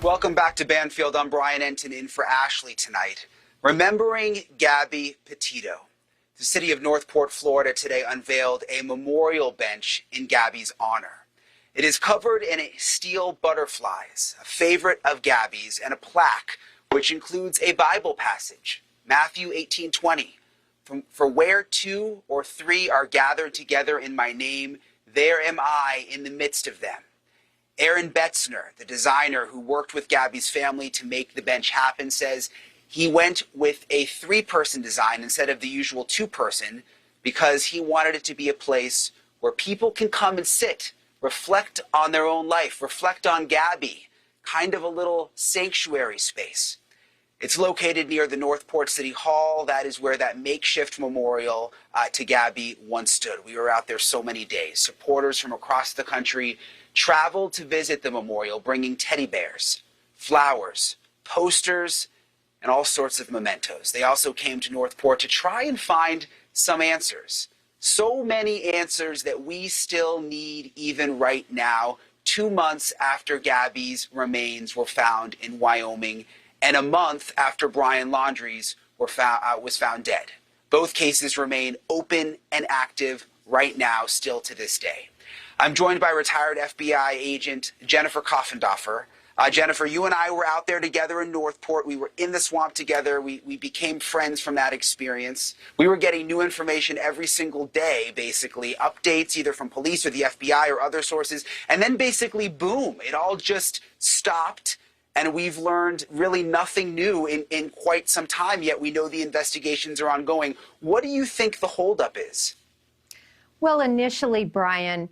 Welcome back to Banfield. I'm Brian Enton in for Ashleigh tonight. Remembering Gabby Petito. The city of Northport, Florida today unveiled a memorial bench in Gabby's honor. It is covered in steel butterflies, a favorite of Gabby's, and a plaque which includes a Bible passage, Matthew 18:20. For where two or three are gathered together in my name, there am I in the midst of them. Aaron Betzner, the designer who worked with Gabby's family to make the bench happen, says he went with a 3-person design instead of the usual 2-person because he wanted it to be a place where people can come and sit, reflect on their own life, reflect on Gabby, kind of a little sanctuary space. It's located near the Northport City Hall. That is where that makeshift memorial to Gabby once stood. We were out there so many days. Supporters from across the country traveled to visit the memorial, bringing teddy bears, flowers, posters, and all sorts of mementos. They also came to Northport to try and find some answers. So many answers that we still need even right now, 2 months after Gabby's remains were found in Wyoming and a month after Brian Laundrie's was found dead. Both cases remain open and active right now, still to this day. I'm joined by retired FBI agent Jennifer Koffendorfer. Jennifer, you and I were out there together in Northport. We were in the swamp together. We became friends from that experience. We were getting new information every single day, basically, updates either from police or the FBI or other sources. And then basically, boom, it all just stopped. And we've learned really nothing new in quite some time, yet we know the investigations are ongoing. What do you think the holdup is? Well, initially, Brian,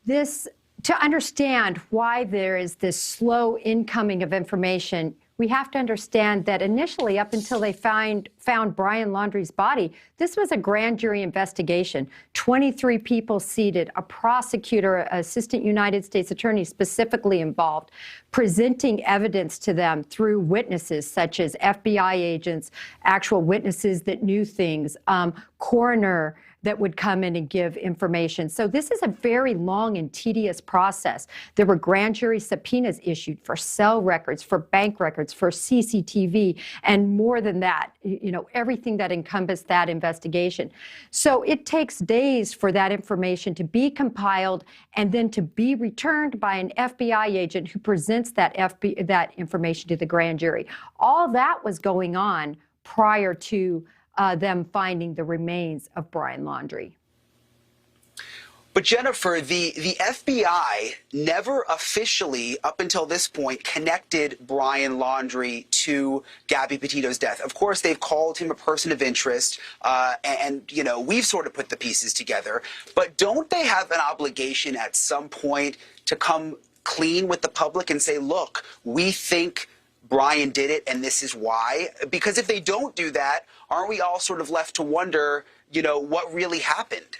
to understand why there is this slow incoming of information, we have to understand that initially, up until they found Brian Laundrie's body, this was a grand jury investigation. 23 people seated, a prosecutor, assistant United States attorney specifically involved, presenting evidence to them through witnesses such as FBI agents, actual witnesses that knew things, coroner that would come in and give information. So this is a very long and tedious process. There were grand jury subpoenas issued for cell records, for bank records, for CCTV, and more than that, everything that encompassed that investigation. So it takes days for that information to be compiled and then to be returned by an FBI agent who presents that information to the grand jury. All that was going on prior to them finding the remains of Brian Laundrie. But Jennifer, the FBI never officially, up until this point, connected Brian Laundrie to Gabby Petito's death. Of course, they've called him a person of interest, and we've sort of put the pieces together. But don't they have an obligation at some point to come clean with the public and say, look, we think Brian did it, and this is why? Because if they don't do that, aren't we all sort of left to wonder, what really happened?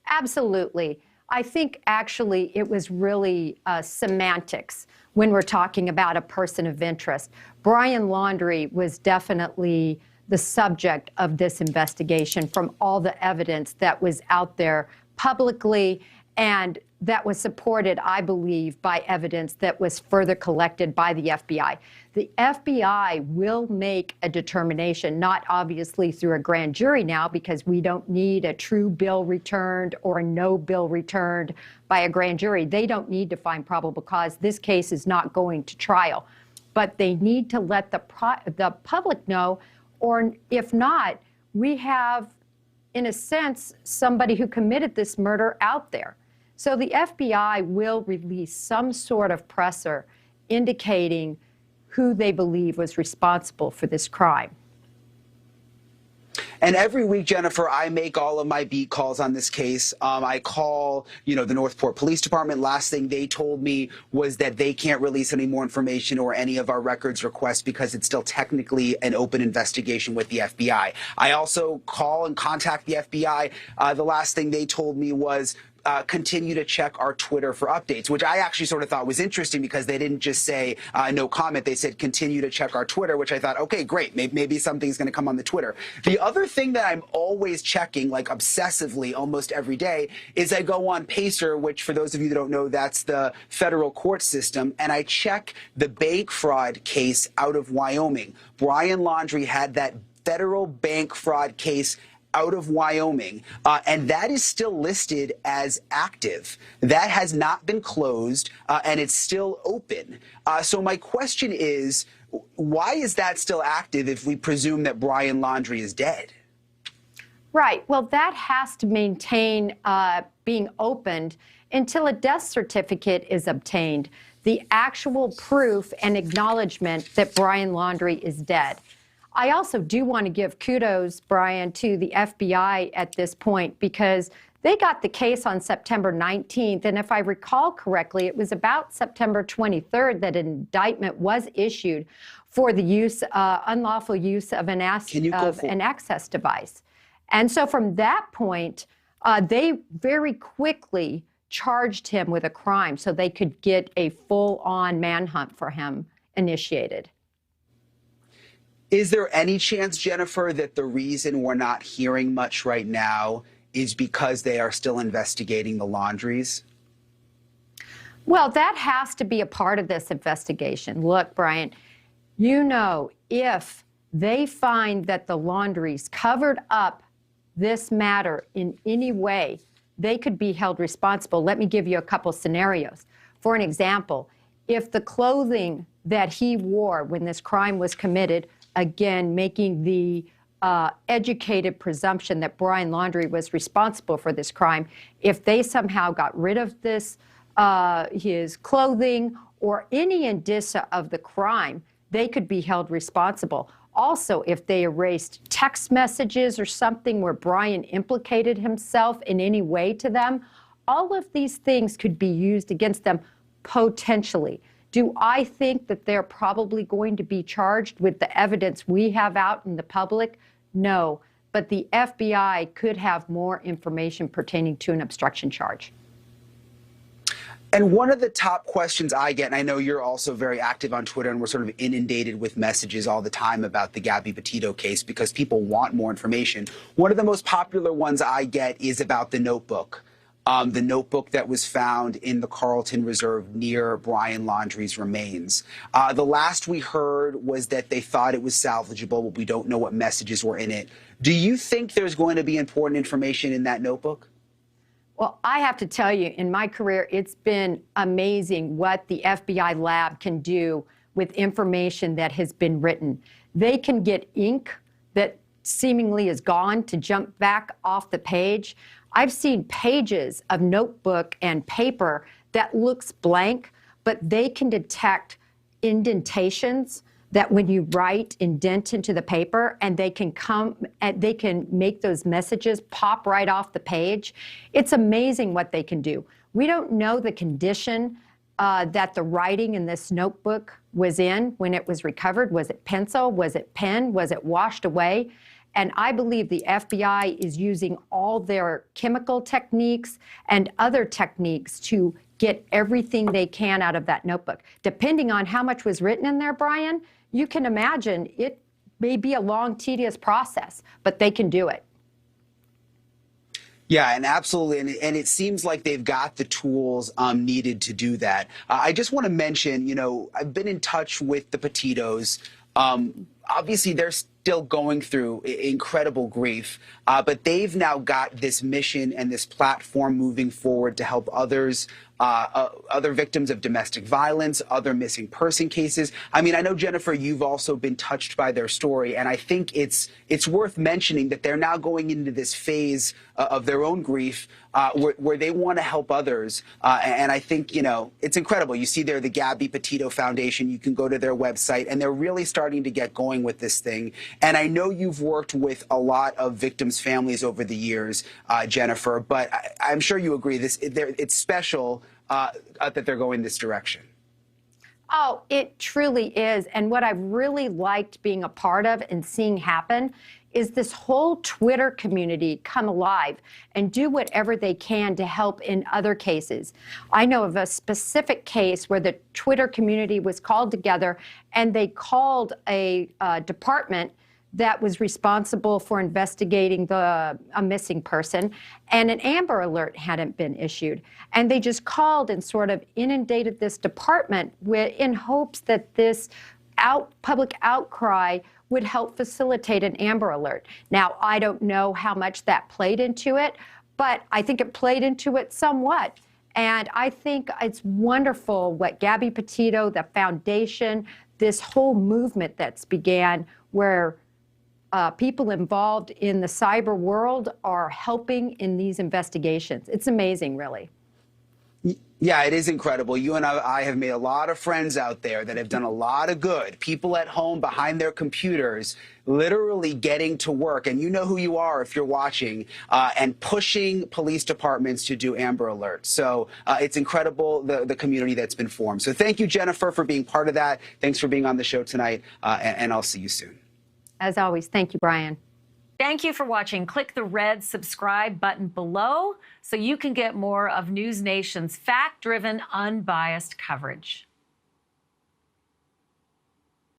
Absolutely. I think actually it was really semantics when we're talking about a person of interest. Brian Laundrie was definitely the subject of this investigation from all the evidence that was out there publicly, and that was supported, I believe, by evidence that was further collected by the FBI. The FBI will make a determination, not obviously through a grand jury now, because we don't need a true bill returned or a no bill returned by a grand jury. They don't need to find probable cause. This case is not going to trial. But they need to let the public know, or if not, we have, in a sense, somebody who committed this murder out there. So the FBI will release some sort of presser indicating who they believe was responsible for this crime. And every week, Jennifer, I make all of my beat calls on this case. I call, the Northport Police Department. Last thing they told me was that they can't release any more information or any of our records requests because it's still technically an open investigation with the FBI. I also call and contact the FBI. The last thing they told me was continue to check our Twitter for updates, which I actually sort of thought was interesting because they didn't just say no comment. They said continue to check our Twitter, which I thought, okay, great. Maybe something's going to come on the Twitter. The other thing that I'm always checking, like obsessively almost every day, is I go on Pacer, which for those of you that don't know, that's the federal court system, and I check the bank fraud case out of Wyoming. Brian Laundrie had that federal bank fraud case out of Wyoming, and that is still listed as active. That has not been closed, and it's still open. So my question is, why is that still active if we presume that Brian Laundrie is dead? Right. Well, that has to maintain being opened until a death certificate is obtained, the actual proof and acknowledgement that Brian Laundrie is dead. I also do want to give kudos, Brian, to the FBI at this point because they got the case on September 19th. And if I recall correctly, it was about September 23rd that an indictment was issued for the use, unlawful use of an access device. And so from that point, they very quickly charged him with a crime so they could get a full-on manhunt for him initiated. Is there any chance, Jennifer, that the reason we're not hearing much right now is because they are still investigating the Laundries? Well, that has to be a part of this investigation. Look, Brian, you know, if they find that the Laundries covered up this matter in any way, they could be held responsible. Let me give you a couple scenarios. For an example, if the clothing that he wore when this crime was committed, again, making the educated presumption that Brian Laundrie was responsible for this crime, if they somehow got rid of this, his clothing or any indicia of the crime, they could be held responsible. Also, if they erased text messages or something where Brian implicated himself in any way to them, all of these things could be used against them potentially. Do I think that they're probably going to be charged with the evidence we have out in the public? No, but the FBI could have more information pertaining to an obstruction charge. And one of the top questions I get, and I know you're also very active on Twitter, and we're sort of inundated with messages all the time about the Gabby Petito case because people want more information. One of the most popular ones I get is about the notebook. The notebook that was found in the Carlton Reserve near Brian Laundrie's remains. The last we heard was that they thought it was salvageable, but we don't know what messages were in it. Do you think there's going to be important information in that notebook? Well, I have to tell you, in my career, it's been amazing what the FBI lab can do with information that has been written. They can get ink that seemingly is gone to jump back off the page. I've seen pages of notebook and paper that looks blank, but they can detect indentations that when you write, indent into the paper, and they can make those messages pop right off the page. It's amazing what they can do. We don't know the condition that the writing in this notebook was in when it was recovered. Was it pencil? Was it pen? Was it washed away? And I believe the FBI is using all their chemical techniques and other techniques to get everything they can out of that notebook. Depending on how much was written in there, Brian, you can imagine it may be a long, tedious process, but they can do it. Yeah, and absolutely. And it seems like they've got the tools needed to do that. I just want to mention, you know, I've been in touch with the Petitos. Obviously, they're still going through incredible grief, but they've now got this mission and this platform moving forward to help others, other victims of domestic violence, other missing person cases. I mean, I know, Jennifer, you've also been touched by their story, and I think it's worth mentioning that they're now going into this phase of their own grief where they want to help others. And I think, you know, it's incredible. You see there the Gabby Petito Foundation. You can go to their website, and they're really starting to get going with this thing. And I know you've worked with a lot of victims' families over the years, Jennifer, but I'm sure you agree it's special that they're going this direction. Oh, it truly is. And what I've really liked being a part of and seeing happen is this whole Twitter community come alive and do whatever they can to help in other cases. I know of a specific case where the Twitter community was called together and they called a department that was responsible for investigating a missing person, and an Amber Alert hadn't been issued. And they just called and sort of inundated this department in hopes that this public outcry would help facilitate an Amber Alert. Now, I don't know how much that played into it, but I think it played into it somewhat. And I think it's wonderful what Gabby Petito, the foundation, this whole movement that's began where people involved in the cyber world are helping in these investigations. It's amazing, really. Yeah, it is incredible. You and I have made a lot of friends out there that have done a lot of good. People at home behind their computers, literally getting to work. And you know who you are if you're watching, and pushing police departments to do Amber Alerts. So it's incredible, the community that's been formed. So thank you, Jennifer, for being part of that. Thanks for being on the show tonight, and I'll see you soon. As always, thank you, Brian. Thank you for watching. Click the red subscribe button below so you can get more of NewsNation's fact-driven, unbiased coverage.